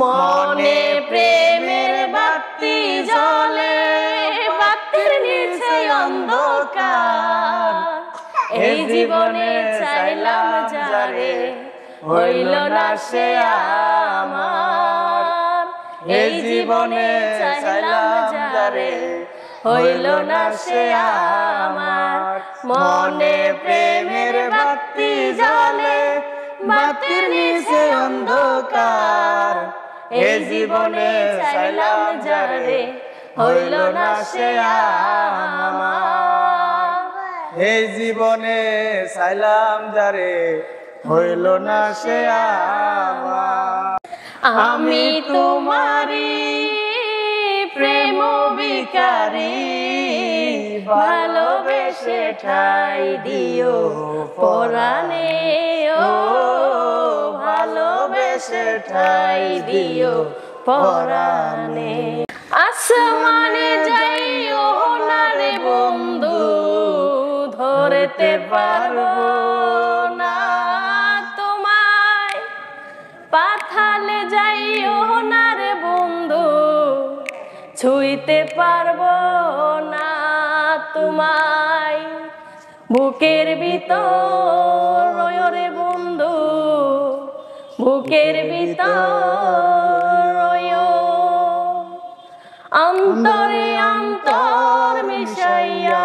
মনে প্রেমের বাতি জ্বলে, বাতির নিচে অন্ধকার। এই জীবনে চাইলাম যারে, হইল না সে আমার। এই জীবনে চাইলাম যারে, হইল না সে আমার। মনে প্রেমের বাতি জ্বলে, বাতির নিচে অন্ধকার। এই জীবনে চাইলাম যারে, হইল না সে আমার। এই জীবনে চাইলাম যারে, হইল না সে আমার। আমি তোমারি প্রেম ভিখারি, ভালোবেসে ঠাই দিও পরাণে। ও ভালোবেসে ঠাই দিও পরাণে। আসমানে যাইও না রে বন্ধু, ধরতে পারবো না তোমায়। পাতালে যাইও না রে বন্ধু, ছুঁইতে পারবো না তোমায়। বুকের ভিতর রয় রে বন্ধু, বুকের ভিতর রয়। অন্তরে অন্তর মিশাইয়া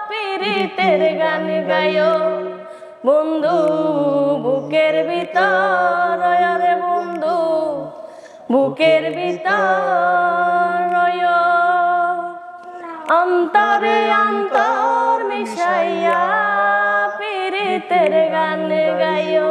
পীড়িতের গান গায়ো বন্ধু। বুকের ভিতর রয় রে বন্ধু, বুকের ভিতর রয়। অন্তরে অন্তর মিশাইয়া পীড়িতের গান গায়ো।